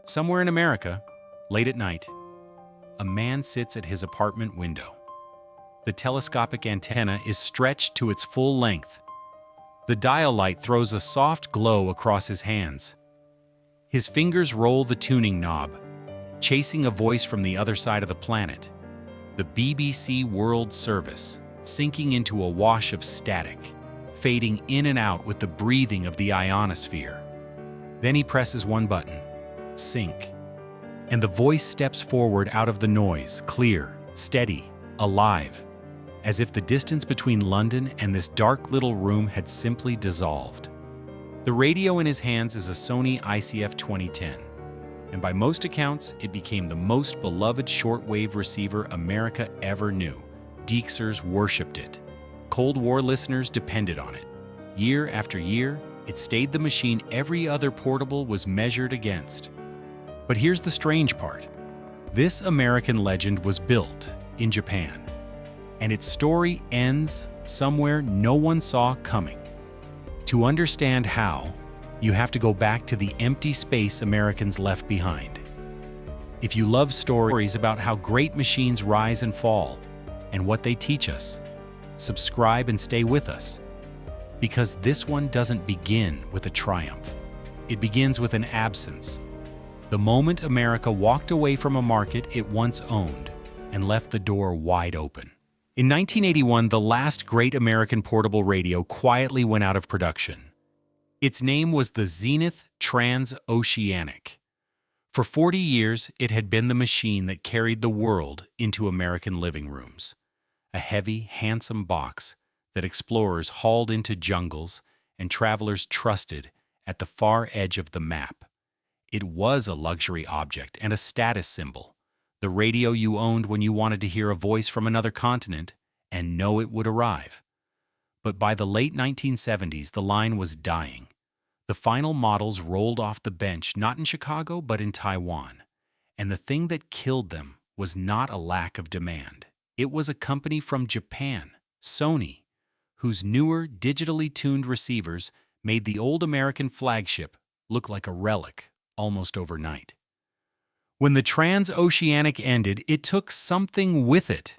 Somewhere in America, late at night, a man sits at his apartment window. The telescopic antenna is stretched to its full length. The dial light throws a soft glow across his hands. His fingers roll the tuning knob, chasing a voice from the other side of the planet, the BBC World Service, sinking into a wash of static, fading in and out with the breathing of the ionosphere. Then he presses one button, sync, and the voice steps forward out of the noise, clear, steady, alive, as if the distance between London and this dark little room had simply dissolved. The radio in his hands is a Sony ICF-2010, and by most accounts, it became the most beloved shortwave receiver America ever knew. DXers worshipped it. Cold War listeners depended on it. Year after year, it stayed the machine every other portable was measured against. But here's the strange part. This American legend was built in Japan, and its story ends somewhere no one saw coming. To understand how, you have to go back to the empty space Americans left behind. If you love stories about how great machines rise and fall and what they teach us, subscribe and stay with us. Because this one doesn't begin with a triumph. It begins with an absence. The moment America walked away from a market it once owned and left the door wide open. In 1981, the last great American portable radio quietly went out of production. Its name was the Zenith Transoceanic. For 40 years, it had been the machine that carried the world into American living rooms. A heavy, handsome box that explorers hauled into jungles and travelers trusted at the far edge of the map. It was a luxury object and a status symbol. The radio you owned when you wanted to hear a voice from another continent and know it would arrive. But by the late 1970s, the line was dying. The final models rolled off the bench, not in Chicago, but in Taiwan. And the thing that killed them was not a lack of demand. It was a company from Japan, Sony, whose newer, digitally tuned receivers made the old American flagship look like a relic almost overnight. When the Transoceanic ended, it took something with it.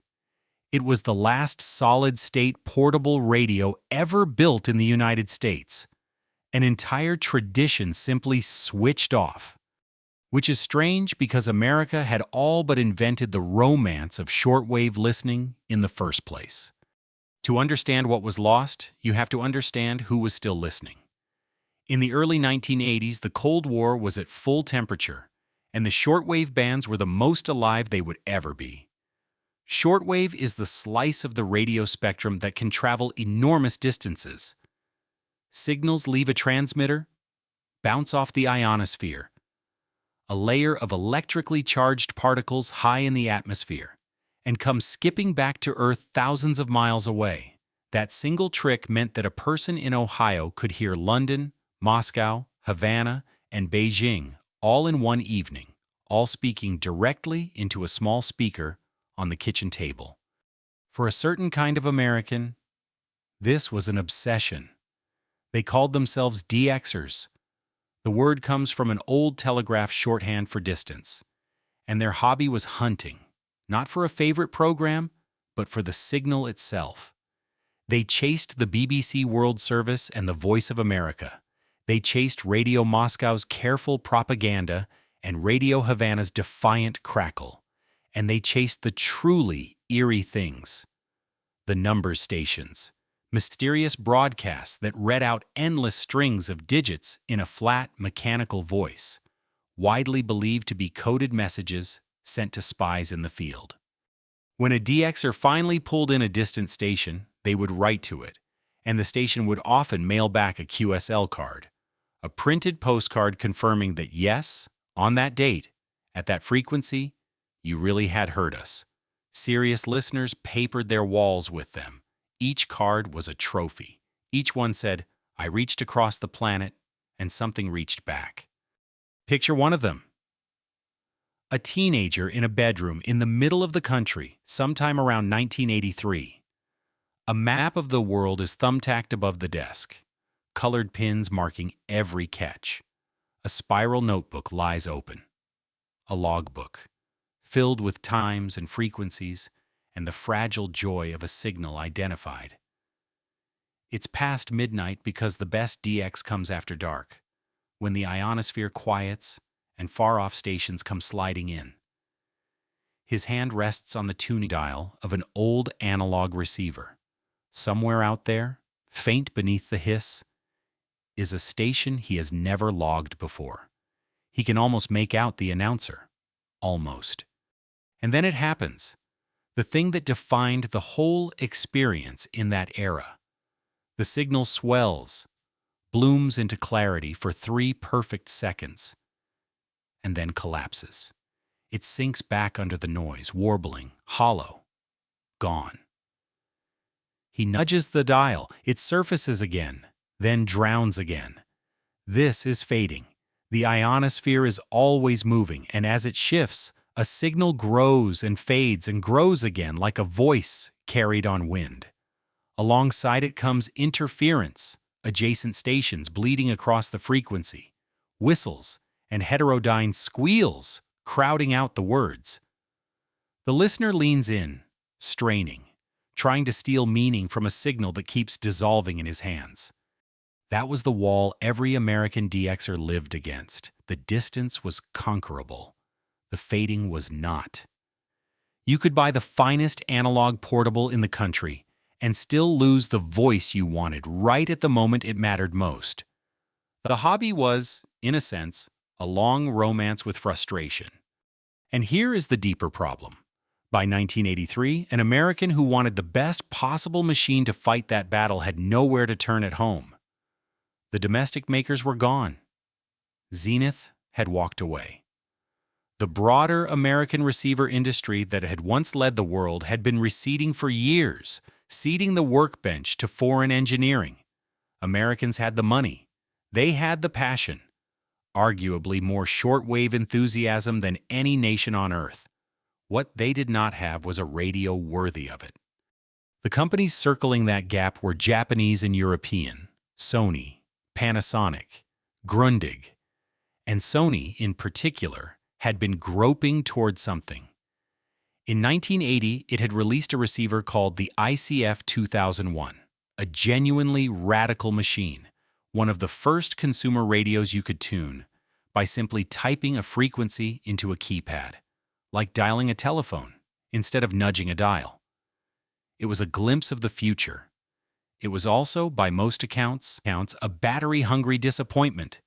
It was the last solid-state portable radio ever built in the United States. An entire tradition simply switched off. Which is strange because America had all but invented the romance of shortwave listening in the first place. To understand what was lost, you have to understand who was still listening. In the early 1980s, the Cold War was at full temperature, and the shortwave bands were the most alive they would ever be. Shortwave is the slice of the radio spectrum that can travel enormous distances. Signals leave a transmitter, bounce off the ionosphere, a layer of electrically charged particles high in the atmosphere, and come skipping back to Earth thousands of miles away. That single trick meant that a person in Ohio could hear London, Moscow, Havana, and Beijing all in one evening, all speaking directly into a small speaker on the kitchen table. For a certain kind of American, this was an obsession. They called themselves DXers. The word comes from an old telegraph shorthand for distance, and their hobby was hunting, not for a favorite program, but for the signal itself. They chased the BBC World Service and the Voice of America. They chased Radio Moscow's careful propaganda and Radio Havana's defiant crackle. And they chased the truly eerie things. The number stations. Mysterious broadcasts that read out endless strings of digits in a flat, mechanical voice, widely believed to be coded messages sent to spies in the field. When a DXer finally pulled in a distant station, they would write to it, and the station would often mail back a QSL card, a printed postcard confirming that yes, on that date, at that frequency, you really had heard us. Serious listeners papered their walls with them. Each card was a trophy. Each one said, "I reached across the planet," and something reached back. Picture one of them. A teenager in a bedroom in the middle of the country, sometime around 1983. A map of the world is thumbtacked above the desk, colored pins marking every catch. A spiral notebook lies open. a logbook, filled with times and frequencies and the fragile joy of a signal identified. It's past midnight because the best DX comes after dark, when the ionosphere quiets and far-off stations come sliding in. His hand rests on the tuning dial of an old analog receiver. Somewhere out there, faint beneath the hiss, is a station he has never logged before. He can almost make out the announcer. Almost. And then it happens. The thing that defined the whole experience in that era. The signal swells, blooms into clarity for 3 perfect seconds, and then collapses. It sinks back under the noise, warbling, hollow, gone. He nudges the dial. It surfaces again, then drowns again. This is fading. The ionosphere is always moving, and as it shifts, a signal grows and fades and grows again like a voice carried on wind. Alongside it comes interference, adjacent stations bleeding across the frequency, whistles and heterodyne squeals crowding out the words. The listener leans in, straining, trying to steal meaning from a signal that keeps dissolving in his hands. That was the wall every American DXer lived against. The distance was conquerable. The fading was not. You could buy the finest analog portable in the country and still lose the voice you wanted right at the moment it mattered most. The hobby was, in a sense, a long romance with frustration. And here is the deeper problem. By 1983, an American who wanted the best possible machine to fight that battle had nowhere to turn at home. The domestic makers were gone. Zenith had walked away. The broader American receiver industry that had once led the world had been receding for years, ceding the workbench to foreign engineering. Americans had the money. They had the passion. Arguably more shortwave enthusiasm than any nation on Earth. What they did not have was a radio worthy of it. The companies circling that gap were Japanese and European, Sony, Panasonic, Grundig, and Sony in particular had been groping toward something. In 1980, it had released a receiver called the ICF-2010, a genuinely radical machine, one of the first consumer radios you could tune by simply typing a frequency into a keypad, like dialing a telephone instead of nudging a dial. It was a glimpse of the future. It was also, by most accounts, a battery-hungry disappointment.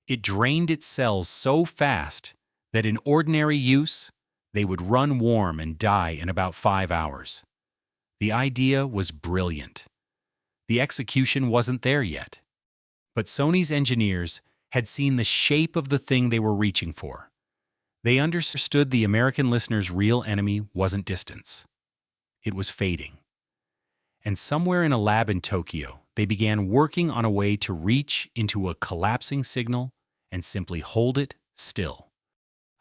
It drained its cells so fast that in ordinary use, they would run warm and die in about 5 hours. The idea was brilliant. The execution wasn't there yet. But Sony's engineers had seen the shape of the thing they were reaching for. They understood the American listener's real enemy wasn't distance. It was fading. And somewhere in a lab in Tokyo, they began working on a way to reach into a collapsing signal and simply hold it still.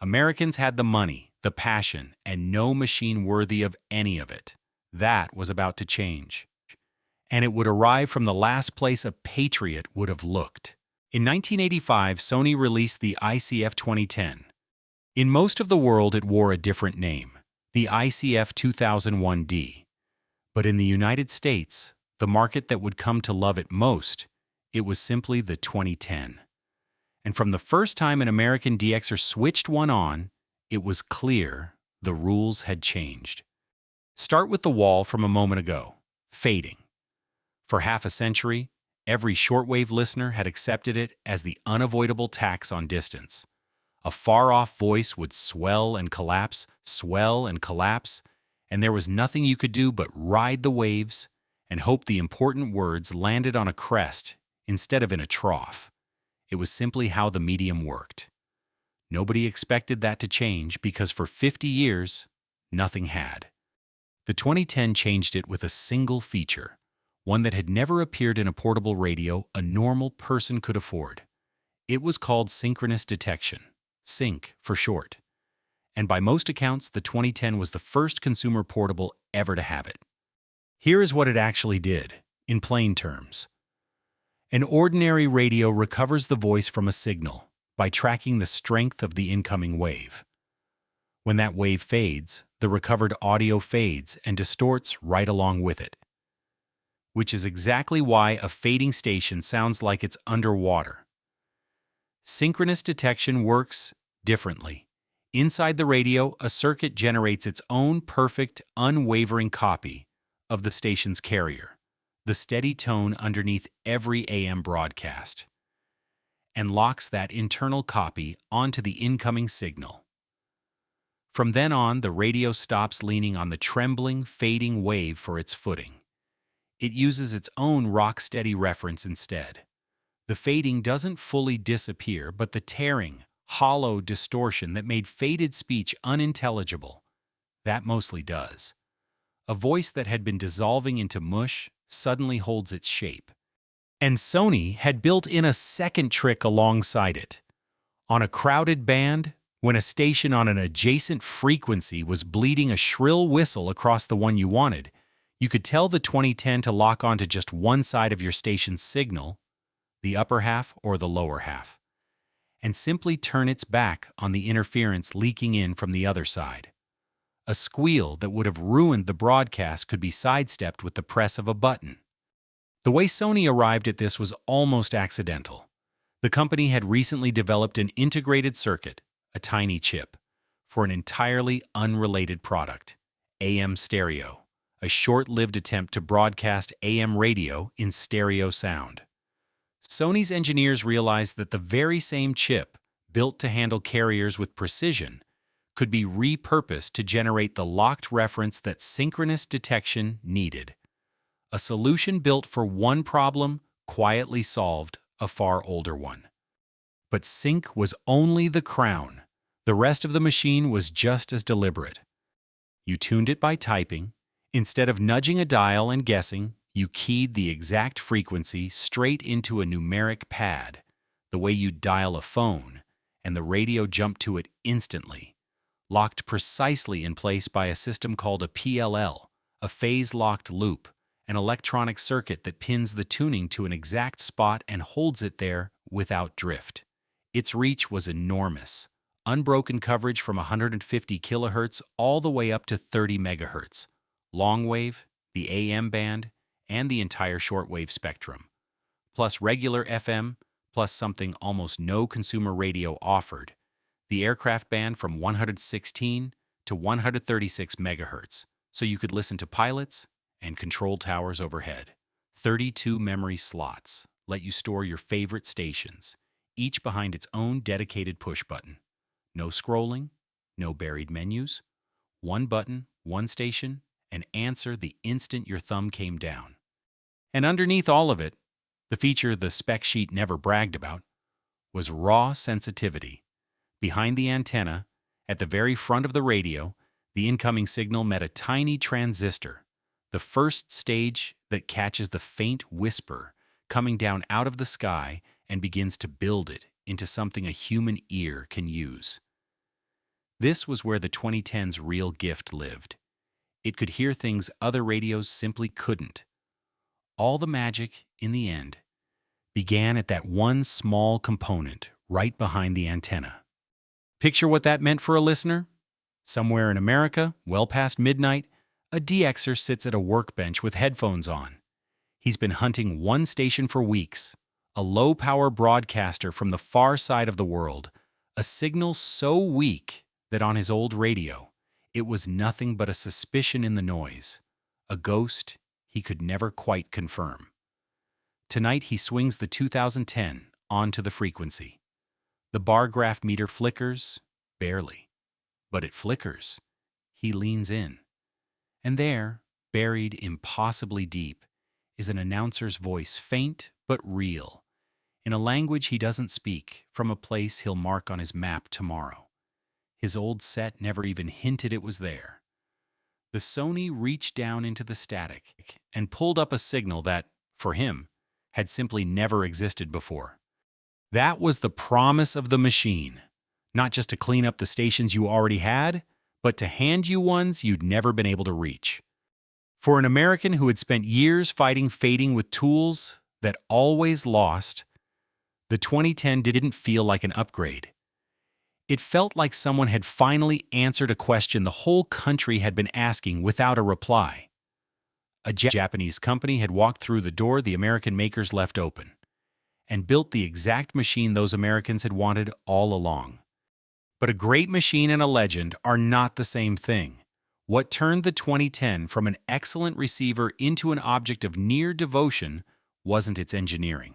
Americans had the money, the passion, and no machine worthy of any of it. That was about to change. And it would arrive from the last place a patriot would have looked. In 1985, Sony released the ICF-2010. In most of the world, it wore a different name, the ICF-2010D. But in the United States, the market that would come to love it most, it was simply the 2010. And from the first time an American DXer switched one on, it was clear the rules had changed. Start with the wall from a moment ago, fading. For half a century, every shortwave listener had accepted it as the unavoidable tax on distance. A far-off voice would swell and collapse, and there was nothing you could do but ride the waves and hope the important words landed on a crest instead of in a trough. It was simply how the medium worked. Nobody expected that to change because for 50 years, nothing had. The 2010 changed it with a single feature, one that had never appeared in a portable radio a normal person could afford. It was called synchronous detection, sync for short. And by most accounts, the 2010 was the first consumer portable ever to have it. Here is what it actually did, in plain terms. An ordinary radio recovers the voice from a signal by tracking the strength of the incoming wave. When that wave fades, the recovered audio fades and distorts right along with it, which is exactly why a fading station sounds like it's underwater. Synchronous detection works differently. Inside the radio, a circuit generates its own perfect, unwavering copy of the station's carrier, the steady tone underneath every AM broadcast, and locks that internal copy onto the incoming signal. From then on, the radio stops leaning on the trembling, fading wave for its footing. It uses its own rock-steady reference instead. The fading doesn't fully disappear, but the tearing, hollow distortion that made faded speech unintelligible, that mostly does. A voice that had been dissolving into mush suddenly holds its shape. And Sony had built in a second trick alongside it. On a crowded band, when a station on an adjacent frequency was bleeding a shrill whistle across the one you wanted, you could tell the 2010 to lock onto just one side of your station's signal, the upper half or the lower half, and simply turn its back on the interference leaking in from the other side. A squeal that would have ruined the broadcast could be sidestepped with the press of a button. The way Sony arrived at this was almost accidental. The company had recently developed an integrated circuit, a tiny chip, for an entirely unrelated product, AM stereo, a short-lived attempt to broadcast AM radio in stereo sound. Sony's engineers realized that the very same chip, built to handle carriers with precision, could be repurposed to generate the locked reference that synchronous detection needed. A solution built for one problem quietly solved a far older one. But sync was only the crown. The rest of the machine was just as deliberate. You tuned it by typing. Instead of nudging a dial and guessing, you keyed the exact frequency straight into a numeric pad, the way you'd dial a phone, and the radio jumped to it instantly, locked precisely in place by a system called a PLL, a phase-locked loop, an electronic circuit that pins the tuning to an exact spot and holds it there without drift. Its reach was enormous. Unbroken coverage from 150 kilohertz all the way up to 30 megahertz, long wave, the AM band, and the entire shortwave spectrum, plus regular FM, plus something almost no consumer radio offered, the aircraft band from 116 to 136 megahertz, so you could listen to pilots and control towers overhead. 32 memory slots let you store your favorite stations, each behind its own dedicated push button. No scrolling, no buried menus. One button, one station, and answer the instant your thumb came down. And underneath all of it, the feature the spec sheet never bragged about, was raw sensitivity. Behind the antenna, at the very front of the radio, the incoming signal met a tiny transistor, the first stage that catches the faint whisper coming down out of the sky and begins to build it into something a human ear can use. This was where the 2010's real gift lived. It could hear things other radios simply couldn't. All the magic, in the end, began at that one small component right behind the antenna. Picture what that meant for a listener. Somewhere in America, well past midnight, a DXer sits at a workbench with headphones on. He's been hunting one station for weeks, a low-power broadcaster from the far side of the world, a signal so weak that on his old radio, it was nothing but a suspicion in the noise, a ghost he could never quite confirm. Tonight he swings the 2010 onto the frequency. The bar graph meter flickers, barely, but it flickers. He leans in. And there, buried impossibly deep, is an announcer's voice, faint but real, in a language he doesn't speak, from a place he'll mark on his map tomorrow. His old set never even hinted it was there. The Sony reached down into the static and pulled up a signal that, for him, had simply never existed before. That was the promise of the machine, not just to clean up the stations you already had, but to hand you ones you'd never been able to reach. For an American who had spent years fighting fading with tools that always lost, the 2010 didn't feel like an upgrade. It felt like someone had finally answered a question the whole country had been asking without a reply. A Japanese company had walked through the door the American makers left open and built the exact machine those Americans had wanted all along. But a great machine and a legend are not the same thing. What turned the 2010 from an excellent receiver into an object of near devotion wasn't its engineering.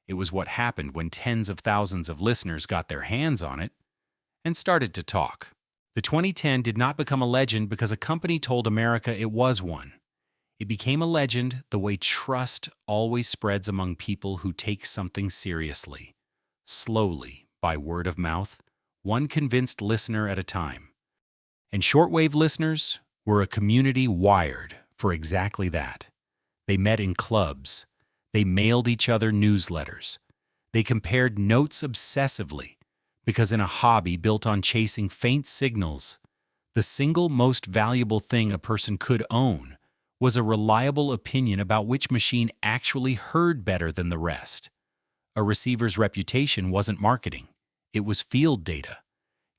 It was what happened when tens of thousands of listeners got their hands on it and started to talk. The 2010 did not become a legend because a company told America it was one. It became a legend the way trust always spreads among people who take something seriously, slowly, by word of mouth, one convinced listener at a time. And shortwave listeners were a community wired for exactly that. They met in clubs. They mailed each other newsletters. They compared notes obsessively, because in a hobby built on chasing faint signals, the single most valuable thing a person could own was a reliable opinion about which machine actually heard better than the rest. A receiver's reputation wasn't marketing. It was field data,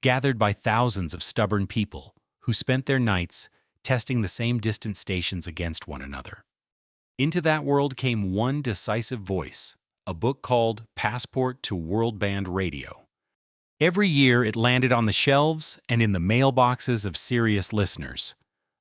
gathered by thousands of stubborn people who spent their nights testing the same distant stations against one another. Into that world came one decisive voice, a book called Passport to World Band Radio. Every year it landed on the shelves and in the mailboxes of serious listeners.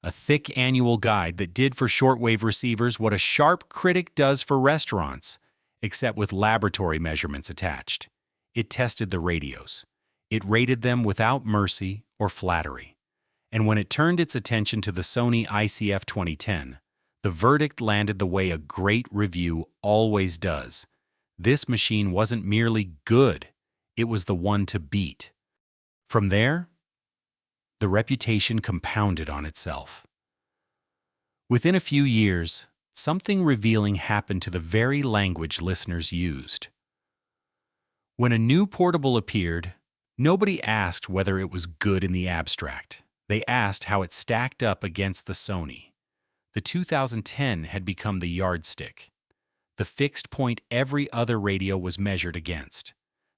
A thick annual guide that did for shortwave receivers what a sharp critic does for restaurants, except with laboratory measurements attached. It tested the radios. It rated them without mercy or flattery. And when it turned its attention to the Sony ICF-2010, the verdict landed the way a great review always does. This machine wasn't merely good, it was the one to beat. From there, the reputation compounded on itself. Within a few years, something revealing happened to the very language listeners used. When a new portable appeared, nobody asked whether it was good in the abstract. They asked how it stacked up against the Sony. The 2010 had become the yardstick, the fixed point every other radio was measured against.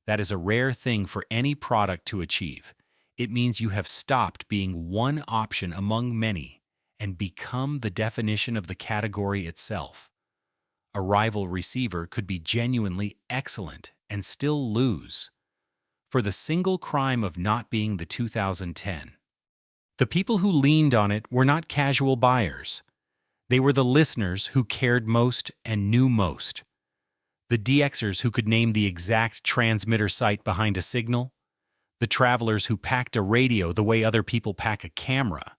That is a rare thing for any product to achieve. It means you have stopped being one option among many and become the definition of the category itself. A rival receiver could be genuinely excellent and still lose for the single crime of not being the 2010. The people who leaned on it were not casual buyers. They were the listeners who cared most and knew most. The DXers who could name the exact transmitter site behind a signal. The travelers who packed a radio the way other people pack a camera.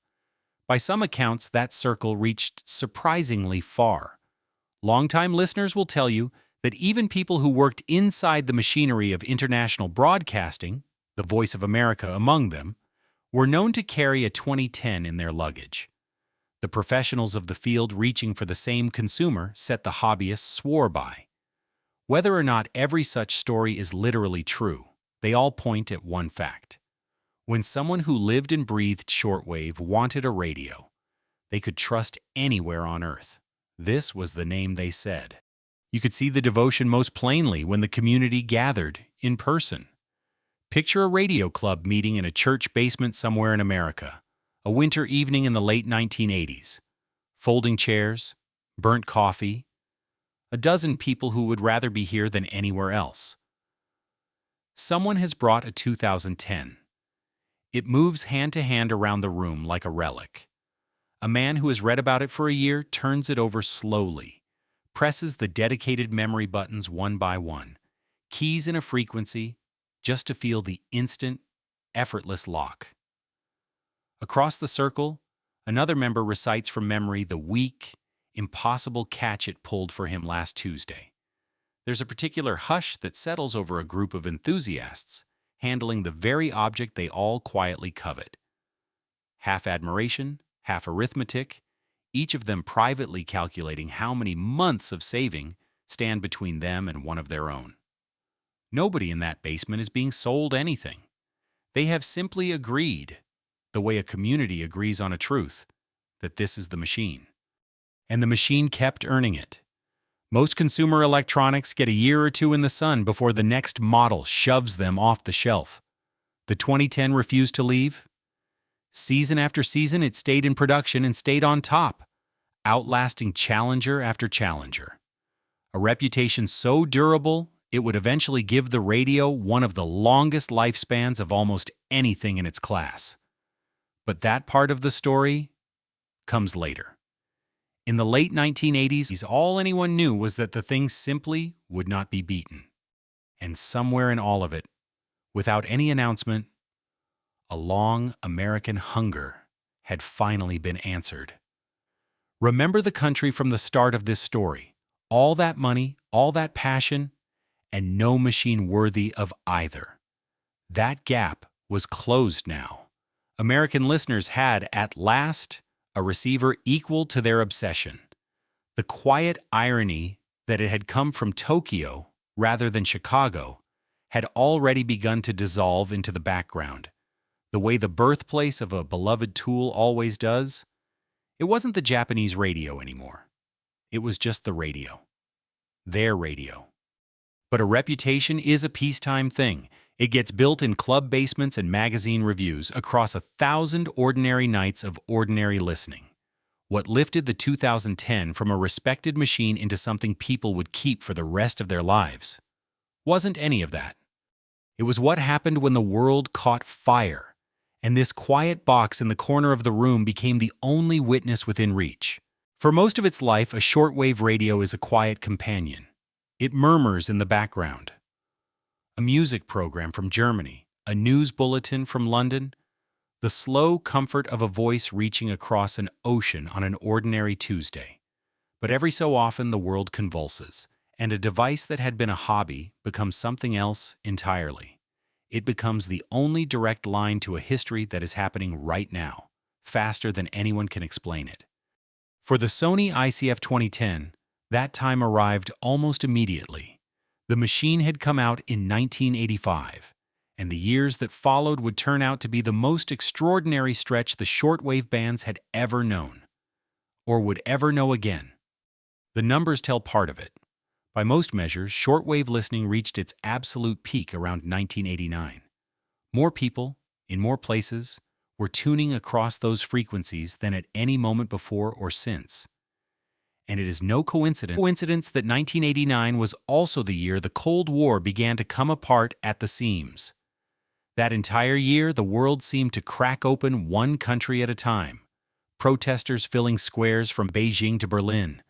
By some accounts, that circle reached surprisingly far. Longtime listeners will tell you that even people who worked inside the machinery of international broadcasting, the Voice of America among them, were known to carry a 2010 in their luggage. The professionals of the field reaching for the same consumer set the hobbyists swore by. Whether or not every such story is literally true, they all point at one fact. When someone who lived and breathed shortwave wanted a radio, they could trust anywhere on Earth. This was the name they said. You could see the devotion most plainly when the community gathered in person. Picture a radio club meeting in a church basement somewhere in America, a winter evening in the late 1980s. Folding chairs, burnt coffee, a dozen people who would rather be here than anywhere else. Someone has brought a 2010. It moves hand to hand around the room like a relic. A man who has read about it for a year turns it over slowly, presses the dedicated memory buttons one by one, keys in a frequency, just to feel the instant, effortless lock. Across the circle, another member recites from memory the weak, impossible catch it pulled for him last Tuesday. There's a particular hush that settles over a group of enthusiasts, handling the very object they all quietly covet. Half admiration, half arithmetic, each of them privately calculating how many months of saving stand between them and one of their own. Nobody in that basement is being sold anything. They have simply agreed, the way a community agrees on a truth, that this is the machine. And the machine kept earning it. Most consumer electronics get a year or two in the sun before the next model shoves them off the shelf. The 2010 refused to leave. Season after season, it stayed in production and stayed on top, outlasting challenger after challenger. A reputation so durable, it would eventually give the radio one of the longest lifespans of almost anything in its class. But that part of the story comes later. In the late 1980s, all anyone knew was that the thing simply would not be beaten. And somewhere in all of it, without any announcement, a long American hunger had finally been answered. Remember the country from the start of this story. All that money, all that passion, and no machine worthy of either. That gap was closed now. American listeners had, at last, a receiver equal to their obsession. The quiet irony that it had come from Tokyo rather than Chicago had already begun to dissolve into the background. The way the birthplace of a beloved tool always does, it wasn't the Japanese radio anymore. It was just the radio. Their radio. But a reputation is a peacetime thing. It gets built in club basements and magazine reviews across 1,000 ordinary nights of ordinary listening. What lifted the 2010 from a respected machine into something people would keep for the rest of their lives wasn't any of that. It was what happened when the world caught fire, and this quiet box in the corner of the room became the only witness within reach. For most of its life, a shortwave radio is a quiet companion. It murmurs in the background. A music program from Germany, a news bulletin from London, the slow comfort of a voice reaching across an ocean on an ordinary Tuesday. But every so often the world convulses, and a device that had been a hobby becomes something else entirely. It becomes the only direct line to a history that is happening right now, faster than anyone can explain it. For the Sony ICF-2010, that time arrived almost immediately. The machine had come out in 1985, and the years that followed would turn out to be the most extraordinary stretch the shortwave bands had ever known, or would ever know again. The numbers tell part of it. By most measures, shortwave listening reached its absolute peak around 1989. More people, in more places, were tuning across those frequencies than at any moment before or since. And it is no coincidence that 1989 was also the year the Cold War began to come apart at the seams. That entire year, the world seemed to crack open one country at a time, protesters filling squares from Beijing to Berlin,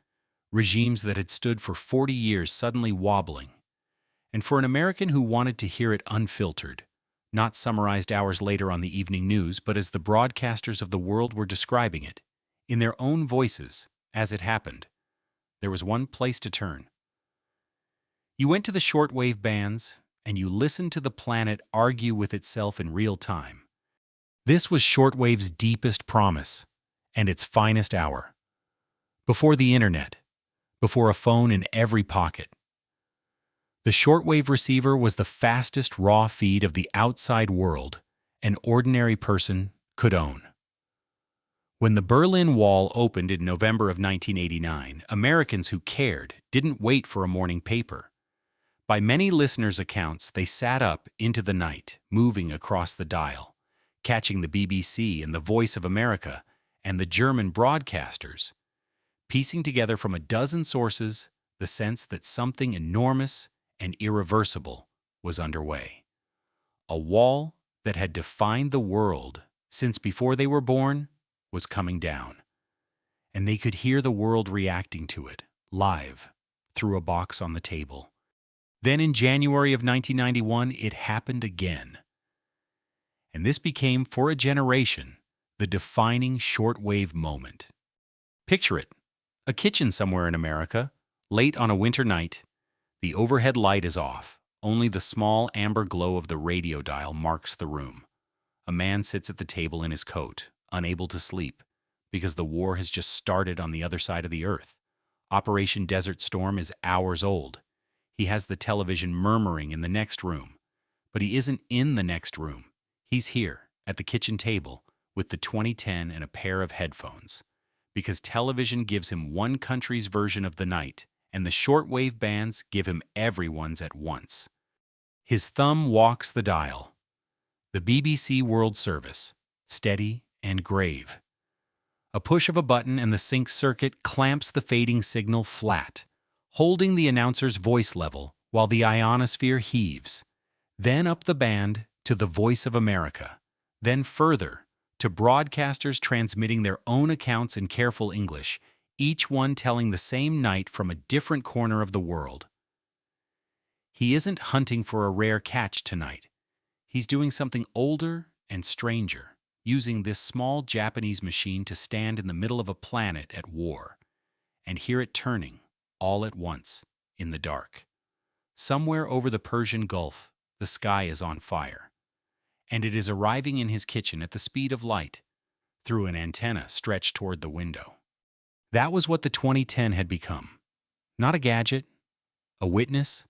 regimes that had stood for 40 years suddenly wobbling. And for an American who wanted to hear it unfiltered, not summarized hours later on the evening news, but as the broadcasters of the world were describing it, in their own voices, as it happened, there was one place to turn. You went to the shortwave bands, and you listened to the planet argue with itself in real time. This was shortwave's deepest promise, and its finest hour. Before the internet, before a phone in every pocket. The shortwave receiver was the fastest raw feed of the outside world an ordinary person could own. When the Berlin Wall opened in November of 1989, Americans who cared didn't wait for a morning paper. By many listeners' accounts, they sat up into the night, moving across the dial, catching the BBC and the Voice of America and the German broadcasters, piecing together from a dozen sources the sense that something enormous and irreversible was underway. A wall that had defined the world since before they were born was coming down, and they could hear the world reacting to it, live, through a box on the table. Then in January of 1991, it happened again. And this became, for a generation, the defining shortwave moment. Picture it. A kitchen somewhere in America, late on a winter night. The overhead light is off. Only the small amber glow of the radio dial marks the room. A man sits at the table in his coat, unable to sleep, because the war has just started on the other side of the earth. Operation Desert Storm is hours old. He has the television murmuring in the next room. But he isn't in the next room. He's here, at the kitchen table, with the 2010 and a pair of headphones. Because television gives him one country's version of the night, and the shortwave bands give him everyone's at once. His thumb walks the dial. The BBC World Service, steady and grave. A push of a button and the sync circuit clamps the fading signal flat, holding the announcer's voice level while the ionosphere heaves. Then up the band to the Voice of America, then further to broadcasters transmitting their own accounts in careful English, each one telling the same night from a different corner of the world. He isn't hunting for a rare catch tonight. He's doing something older and stranger, using this small Japanese machine to stand in the middle of a planet at war and hear it turning, all at once, in the dark. Somewhere over the Persian Gulf, the sky is on fire, and it is arriving in his kitchen at the speed of light, through an antenna stretched toward the window. That was what the 2010 had become. Not a gadget, a witness,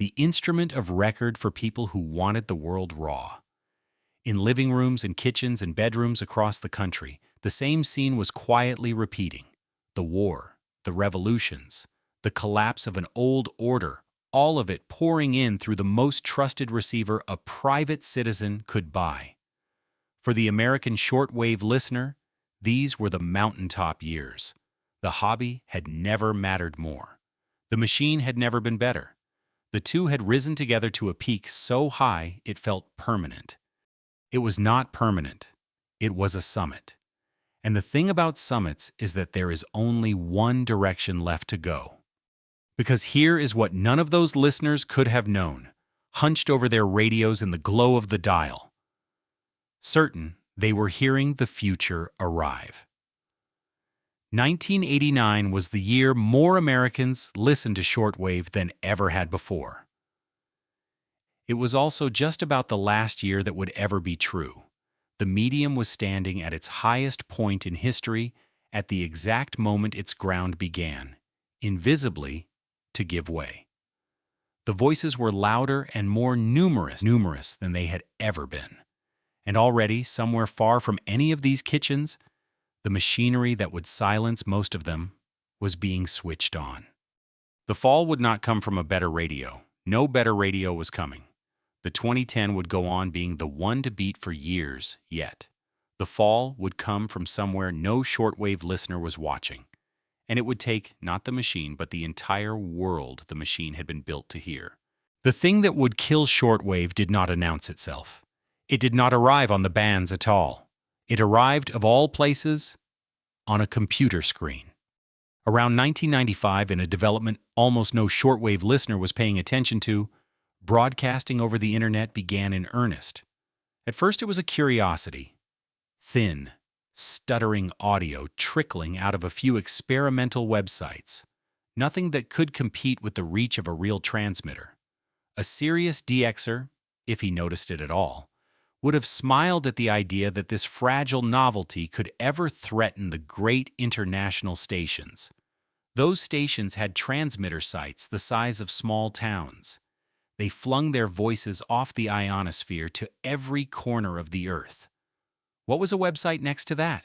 the instrument of record for people who wanted the world raw. In living rooms and kitchens and bedrooms across the country, the same scene was quietly repeating. The war, the revolutions, the collapse of an old order, all of it pouring in through the most trusted receiver a private citizen could buy. For the American shortwave listener, these were the mountaintop years. The hobby had never mattered more. The machine had never been better. The two had risen together to a peak so high it felt permanent. It was not permanent. It was a summit. And the thing about summits is that there is only one direction left to go. Because here is what none of those listeners could have known, hunched over their radios in the glow of the dial. Certain they were hearing the future arrive. 1989 was the year more Americans listened to shortwave than ever had before. It was also just about the last year that would ever be true. The medium was standing at its highest point in history at the exact moment its ground began, invisibly, to give way. The voices were louder and more numerous than they had ever been. And already, somewhere far from any of these kitchens, the machinery that would silence most of them was being switched on. The fall would not come from a better radio. No better radio was coming. The 2010 would go on being the one to beat for years yet. The fall would come from somewhere no shortwave listener was watching. And it would take not the machine, but the entire world the machine had been built to hear. The thing that would kill shortwave did not announce itself. It did not arrive on the bands at all. It arrived, of all places, on a computer screen. Around 1995, in a development almost no shortwave listener was paying attention to, broadcasting over the internet began in earnest. At first it was a curiosity. Thin, stuttering audio trickling out of a few experimental websites. Nothing that could compete with the reach of a real transmitter. A serious DXer, if he noticed it at all, would have smiled at the idea that this fragile novelty could ever threaten the great international stations. Those stations had transmitter sites the size of small towns. They flung their voices off the ionosphere to every corner of the earth. What was a website next to that?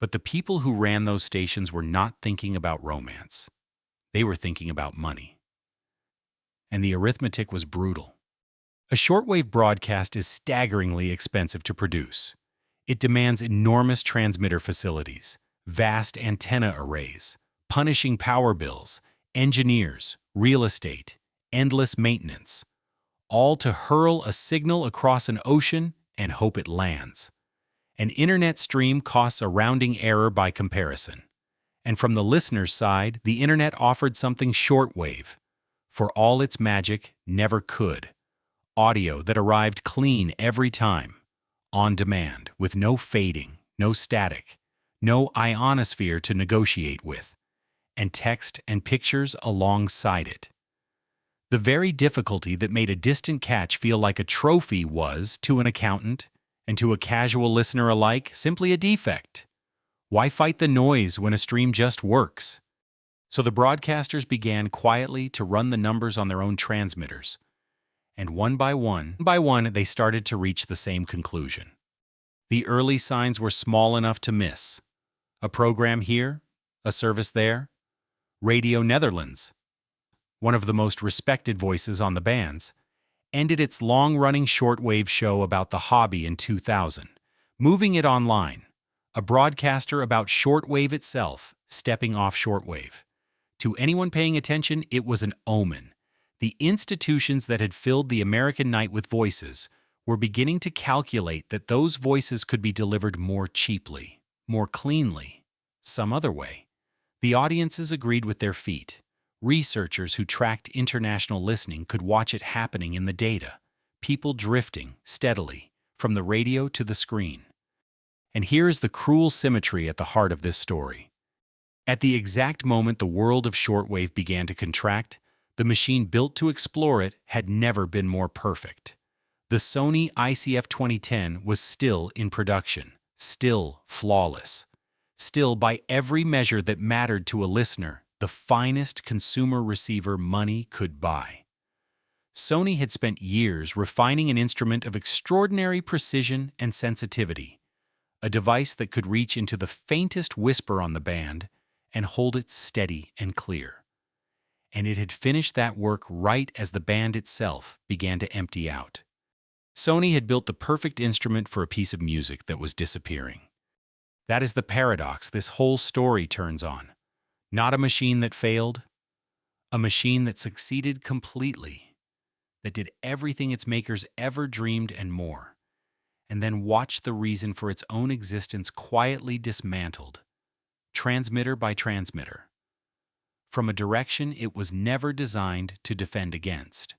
But the people who ran those stations were not thinking about romance. They were thinking about money. And the arithmetic was brutal. A shortwave broadcast is staggeringly expensive to produce. It demands enormous transmitter facilities, vast antenna arrays, punishing power bills, engineers, real estate, endless maintenance, all to hurl a signal across an ocean and hope it lands. An internet stream costs a rounding error by comparison. And from the listener's side, the internet offered something shortwave, for all its magic, never could. Audio that arrived clean every time, on demand, with no fading, no static, no ionosphere to negotiate with, and text and pictures alongside it. The very difficulty that made a distant catch feel like a trophy was, to an accountant and to a casual listener alike, simply a defect. Why fight the noise when a stream just works? So the broadcasters began quietly to run the numbers on their own transmitters. And one by one, they started to reach the same conclusion. The early signs were small enough to miss. A program here, a service there. Radio Netherlands, one of the most respected voices on the bands, ended its long-running shortwave show about the hobby in 2000, moving it online, a broadcaster about shortwave itself, stepping off shortwave. To anyone paying attention, it was an omen. The institutions that had filled the American night with voices were beginning to calculate that those voices could be delivered more cheaply, more cleanly, some other way. The audiences agreed with their feet. Researchers who tracked international listening could watch it happening in the data, people drifting steadily from the radio to the screen. And here is the cruel symmetry at the heart of this story. At the exact moment the world of shortwave began to contract, the machine built to explore it had never been more perfect. The Sony ICF-2010 was still in production, still flawless, still by every measure that mattered to a listener, the finest consumer receiver money could buy. Sony had spent years refining an instrument of extraordinary precision and sensitivity, a device that could reach into the faintest whisper on the band and hold it steady and clear. And it had finished that work right as the band itself began to empty out. Sony had built the perfect instrument for a piece of music that was disappearing. That is the paradox this whole story turns on. Not a machine that failed, a machine that succeeded completely, that did everything its makers ever dreamed and more, and then watched the reason for its own existence quietly dismantled, transmitter by transmitter, from a direction it was never designed to defend against.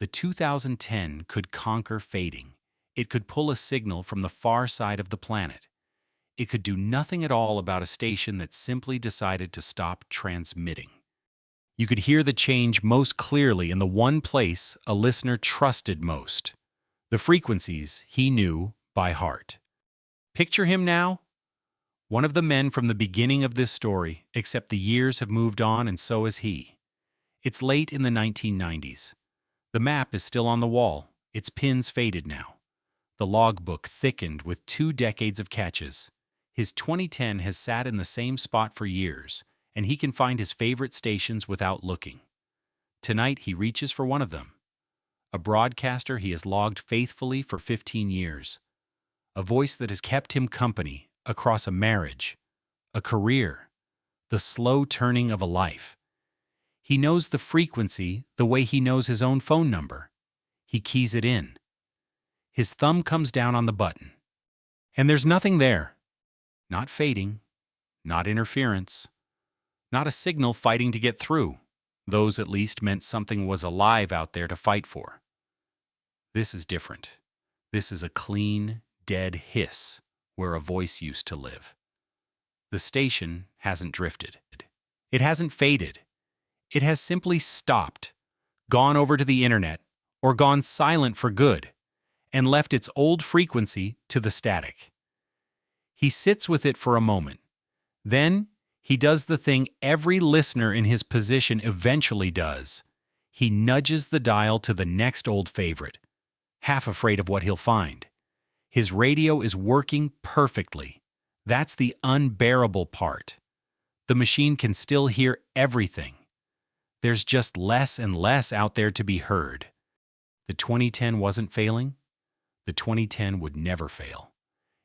The 2010 could conquer fading. It could pull a signal from the far side of the planet. It could do nothing at all about a station that simply decided to stop transmitting. You could hear the change most clearly in the one place a listener trusted most, the frequencies he knew by heart. Picture him now? One of the men from the beginning of this story, except the years have moved on and so has he. It's late in the 1990s. The map is still on the wall, its pins faded now. The logbook thickened with 2 decades of catches. His 2010 has sat in the same spot for years, and he can find his favorite stations without looking. Tonight he reaches for one of them. A broadcaster he has logged faithfully for 15 years. A voice that has kept him company across a marriage, a career, the slow turning of a life. He knows the frequency the way he knows his own phone number. He keys it in. His thumb comes down on the button. And there's nothing there. Not fading, not interference, not a signal fighting to get through. Those at least meant something was alive out there to fight for. This is different. This is a clean, dead hiss where a voice used to live. The station hasn't drifted. It hasn't faded. It has simply stopped, gone over to the internet, or gone silent for good, and left its old frequency to the static. He sits with it for a moment. Then, he does the thing every listener in his position eventually does. He nudges the dial to the next old favorite, half afraid of what he'll find. His radio is working perfectly. That's the unbearable part. The machine can still hear everything. There's just less and less out there to be heard. The 2010 wasn't failing. The 2010 would never fail.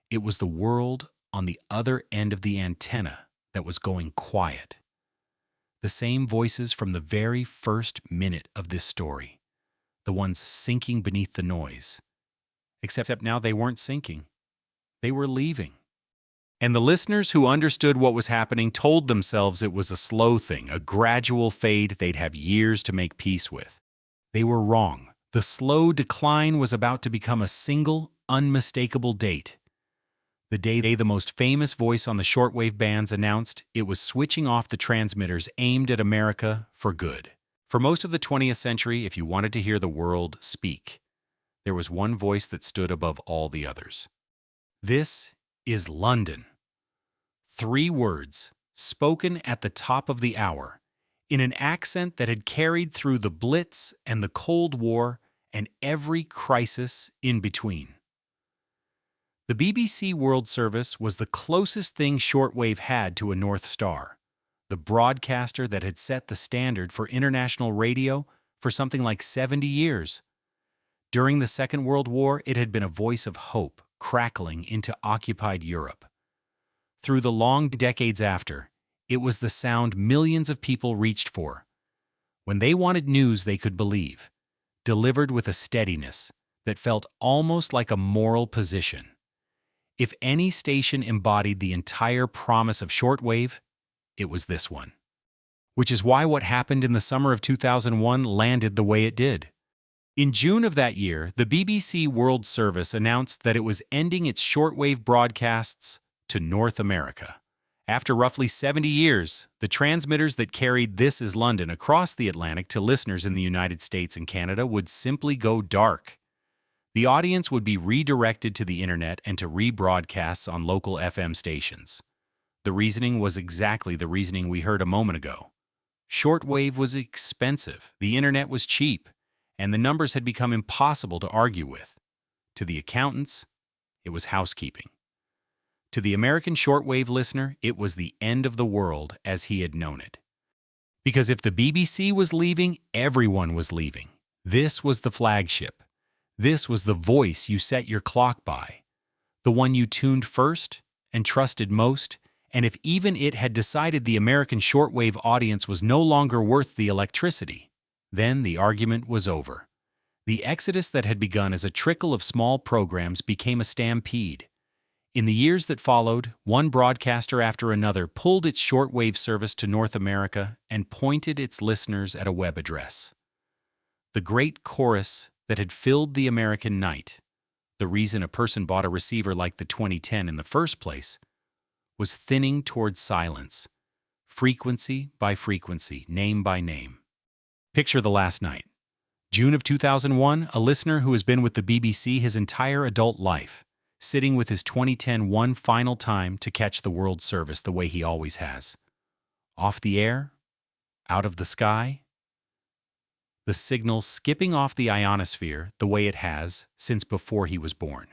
It was the world on the other end of the antenna that was going quiet. The same voices from the very first minute of this story, the ones sinking beneath the noise. Except now they weren't sinking. They were leaving. And the listeners who understood what was happening told themselves it was a slow thing, a gradual fade they'd have years to make peace with. They were wrong. The slow decline was about to become a single, unmistakable date. The day the most famous voice on the shortwave bands announced it was switching off the transmitters aimed at America for good. For most of the 20th century, if you wanted to hear the world speak, there was one voice that stood above all the others. This is London. 3 words, spoken at the top of the hour, in an accent that had carried through the Blitz and the Cold War and every crisis in between. The BBC World Service was the closest thing shortwave had to a North Star, the broadcaster that had set the standard for international radio for something like 70 years. During the Second World War, it had been a voice of hope crackling into occupied Europe. Through the long decades after, it was the sound millions of people reached for. When they wanted news they could believe, delivered with a steadiness that felt almost like a moral position. If any station embodied the entire promise of shortwave, it was this one. Which is why what happened in the summer of 2001 landed the way it did. In June of that year, the BBC World Service announced that it was ending its shortwave broadcasts to North America. After roughly 70 years, the transmitters that carried This Is London across the Atlantic to listeners in the United States and Canada would simply go dark. The audience would be redirected to the internet and to rebroadcasts on local FM stations. The reasoning was exactly the reasoning we heard a moment ago. Shortwave was expensive, the internet was cheap, and the numbers had become impossible to argue with. To the accountants, it was housekeeping. To the American shortwave listener, it was the end of the world as he had known it. Because if the BBC was leaving, everyone was leaving. This was the flagship. This was the voice you set your clock by, the one you tuned first and trusted most, and if even it had decided the American shortwave audience was no longer worth the electricity, then the argument was over. The exodus that had begun as a trickle of small programs became a stampede. In the years that followed, one broadcaster after another pulled its shortwave service to North America and pointed its listeners at a web address. The great chorus that had filled the American night, the reason a person bought a receiver like the 2010 in the first place, was thinning towards silence, frequency by frequency, name by name. Picture the last night. June of 2001, a listener who has been with the BBC his entire adult life, sitting with his 2010 one final time to catch the world service the way he always has. Off the air, out of the sky, the signal skipping off the ionosphere the way it has since before he was born.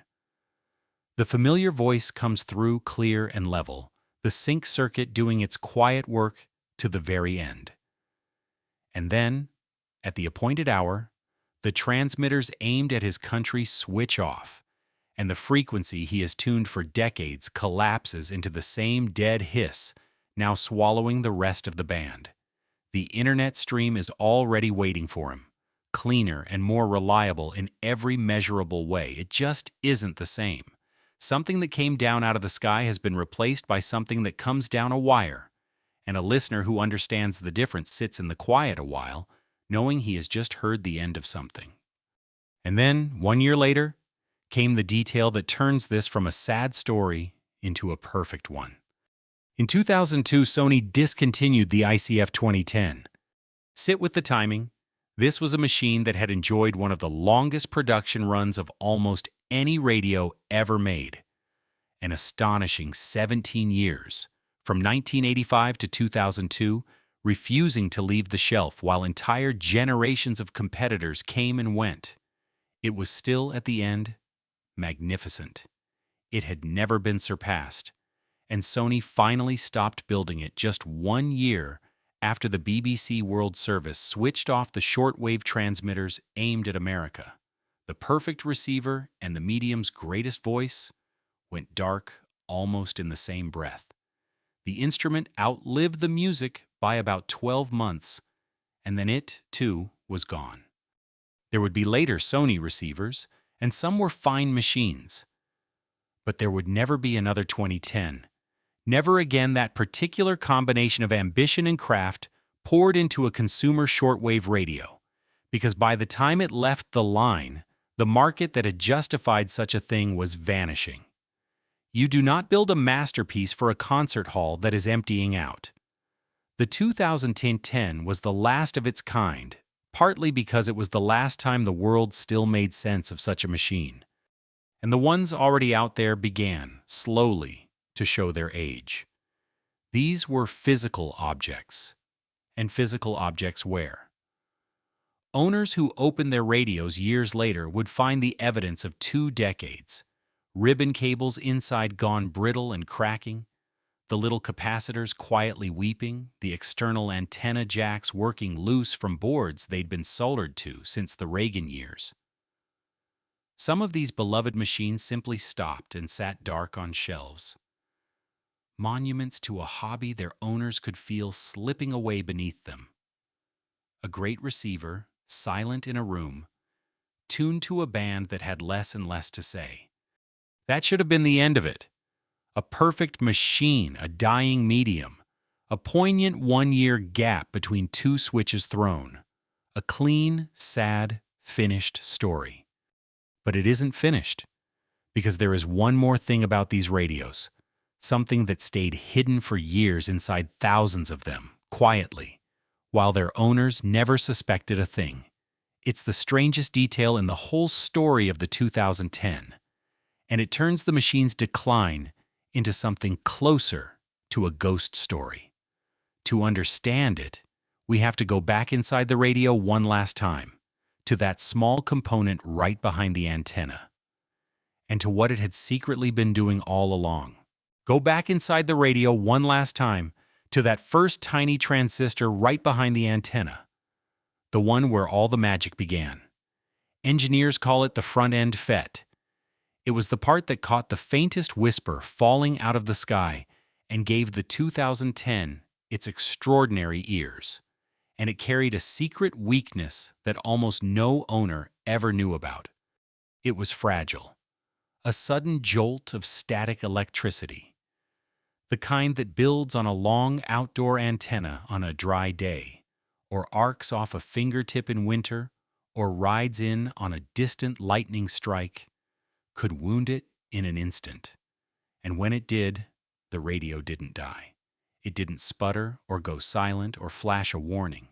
The familiar voice comes through clear and level, the sync circuit doing its quiet work to the very end. And then, at the appointed hour, the transmitters aimed at his country switch off, and the frequency he has tuned for decades collapses into the same dead hiss, now swallowing the rest of the band. The internet stream is already waiting for him, cleaner and more reliable in every measurable way. It just isn't the same. Something that came down out of the sky has been replaced by something that comes down a wire, and a listener who understands the difference sits in the quiet a while, knowing he has just heard the end of something. And then, 1 year later, came the detail that turns this from a sad story into a perfect one. In 2002, Sony discontinued the ICF-2010. Sit with the timing. This was a machine that had enjoyed one of the longest production runs of almost any radio ever made. An astonishing 17 years, from 1985 to 2002, refusing to leave the shelf while entire generations of competitors came and went. It was still, at the end, magnificent. It had never been surpassed, and Sony finally stopped building it just 1 year after the BBC World Service switched off the shortwave transmitters aimed at America. The perfect receiver and the medium's greatest voice went dark almost in the same breath. The instrument outlived the music by about 12 months, and then it, too, was gone. There would be later Sony receivers, and some were fine machines. But there would never be another 2010. Never again that particular combination of ambition and craft poured into a consumer shortwave radio, because by the time it left the line, the market that had justified such a thing was vanishing. You do not build a masterpiece for a concert hall that is emptying out. The 2010 was the last of its kind, partly because it was the last time the world still made sense of such a machine. And the ones already out there began, slowly, to show their age. These were physical objects. And physical objects where? Owners who opened their radios years later would find the evidence of 2 decades. Ribbon cables inside gone brittle and cracking, the little capacitors quietly weeping, the external antenna jacks working loose from boards they'd been soldered to since the Reagan years. Some of these beloved machines simply stopped and sat dark on shelves, monuments to a hobby their owners could feel slipping away beneath them. A great receiver, silent in a room, tuned to a band that had less and less to say. That should have been the end of it. A perfect machine, a dying medium, a poignant one-year gap between two switches thrown. A clean, sad, finished story. But it isn't finished, because there is one more thing about these radios, something that stayed hidden for years inside thousands of them, quietly, while their owners never suspected a thing. It's the strangest detail in the whole story of the 2010, and it turns the machine's decline into something closer to a ghost story. To understand it, we have to go back inside the radio one last time, to that small component right behind the antenna, and to what it had secretly been doing all along. Go back inside the radio one last time, to that first tiny transistor right behind the antenna, the one where all the magic began. Engineers call it the front-end FET. It was the part that caught the faintest whisper falling out of the sky and gave the 2010 its extraordinary ears. And it carried a secret weakness that almost no owner ever knew about. It was fragile, a sudden jolt of static electricity, the kind that builds on a long outdoor antenna on a dry day, or arcs off a fingertip in winter, or rides in on a distant lightning strike, could wound it in an instant. And when it did, the radio didn't die. It didn't sputter or go silent or flash a warning.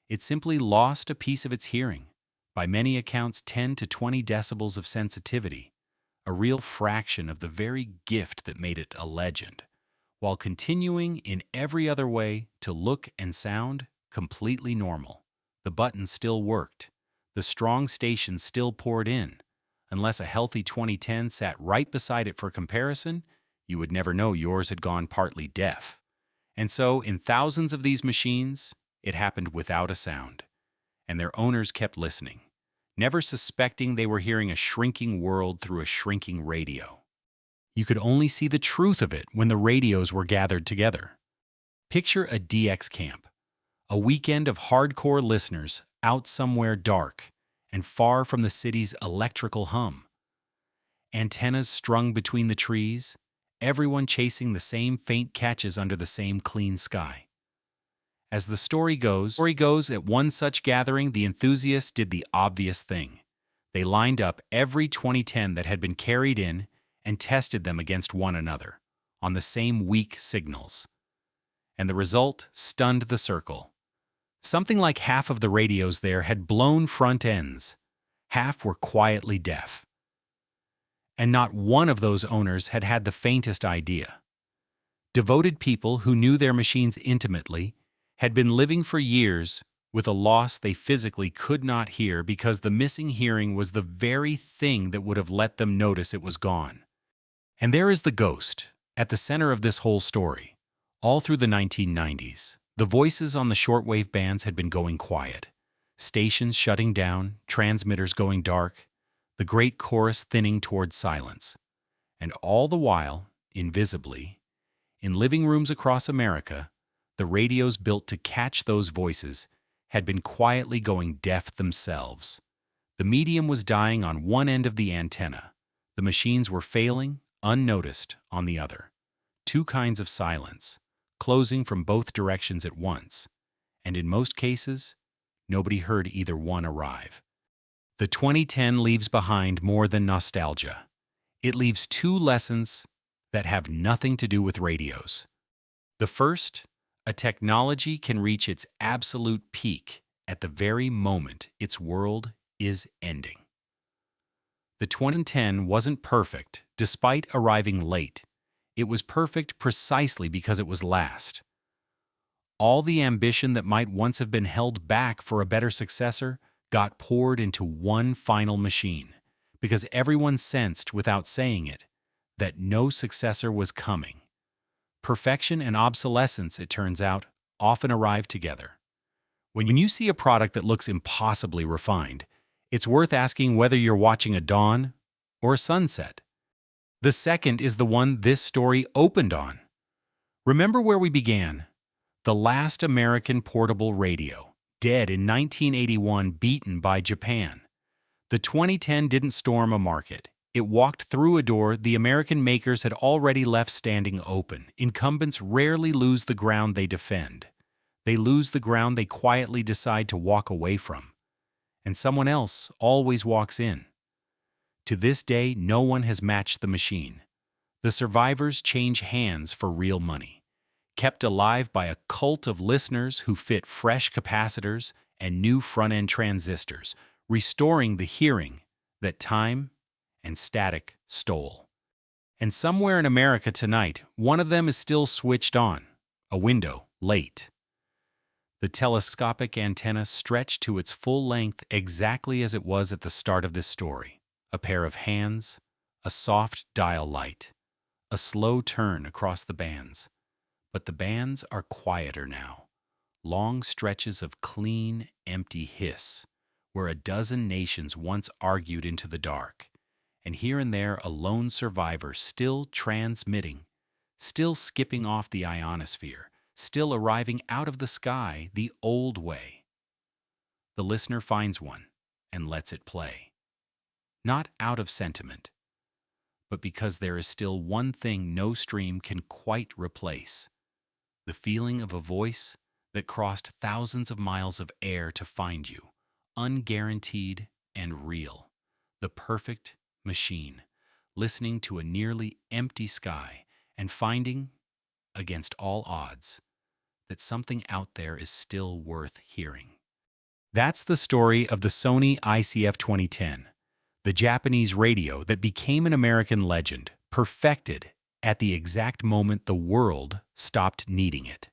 It simply lost a piece of its hearing, by many accounts 10 to 20 decibels of sensitivity, a real fraction of the very gift that made it a legend, while continuing in every other way to look and sound completely normal. The buttons still worked. The strong stations still poured in. Unless a healthy 2010 sat right beside it for comparison, you would never know yours had gone partly deaf. And so, in thousands of these machines, it happened without a sound. And their owners kept listening, never suspecting they were hearing a shrinking world through a shrinking radio. You could only see the truth of it when the radios were gathered together. Picture a DX camp, a weekend of hardcore listeners out somewhere dark and far from the city's electrical hum. Antennas strung between the trees, everyone chasing the same faint catches under the same clean sky. As the story goes, at one such gathering, the enthusiasts did the obvious thing. They lined up every 2010 that had been carried in and tested them against one another, on the same weak signals. And the result stunned the circle. Something like half of the radios there had blown front ends. Half were quietly deaf. And not one of those owners had had the faintest idea. Devoted people who knew their machines intimately had been living for years with a loss they physically could not hear because the missing hearing was the very thing that would have let them notice it was gone. And there is the ghost, at the center of this whole story. All through the 1990s, the voices on the shortwave bands had been going quiet. Stations shutting down, transmitters going dark, the great chorus thinning towards silence. And all the while, invisibly, in living rooms across America, the radios built to catch those voices had been quietly going deaf themselves. The medium was dying on one end of the antenna. The machines were failing, unnoticed, on the other. Two kinds of silence, closing from both directions at once. And in most cases, nobody heard either one arrive. The 2010 leaves behind more than nostalgia. It leaves two lessons that have nothing to do with radios. The first, a technology can reach its absolute peak at the very moment its world is ending. The 2010 wasn't perfect, despite arriving late. It was perfect precisely because it was last. All the ambition that might once have been held back for a better successor got poured into one final machine, because everyone sensed, without saying it, that no successor was coming. Perfection and obsolescence, it turns out, often arrive together. When you see a product that looks impossibly refined, It's worth asking whether you're watching a dawn or a sunset. The second is the one this story opened on. Remember where we began? The last American portable radio, dead in 1981, beaten by Japan. The 2010 didn't storm a market. It walked through a door the American makers had already left standing open. Incumbents rarely lose the ground they defend. They lose the ground they quietly decide to walk away from. And someone else always walks in. To this day, no one has matched the machine. The survivors change hands for real money, kept alive by a cult of listeners who fit fresh capacitors and new front-end transistors, restoring the hearing that time and static stole. And somewhere in America tonight, one of them is still switched on, a window late. The telescopic antenna stretched to its full length exactly as it was at the start of this story. A pair of hands, a soft dial light, a slow turn across the bands. But the bands are quieter now. Long stretches of clean, empty hiss, where a dozen nations once argued into the dark. And here and there a lone survivor still transmitting, still skipping off the ionosphere, still arriving out of the sky the old way. The listener finds one and lets it play. Not out of sentiment, but because there is still one thing no stream can quite replace. The feeling of a voice that crossed thousands of miles of air to find you, unguaranteed and real. The perfect machine, listening to a nearly empty sky and finding, against all odds, that something out there is still worth hearing. That's the story of the Sony ICF-2010, the Japanese radio that became an American legend, perfected at the exact moment the world stopped needing it.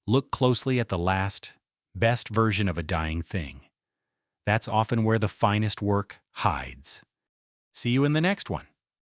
Look closely at the last, best version of a dying thing. That's often where the finest work hides. See you in the next one.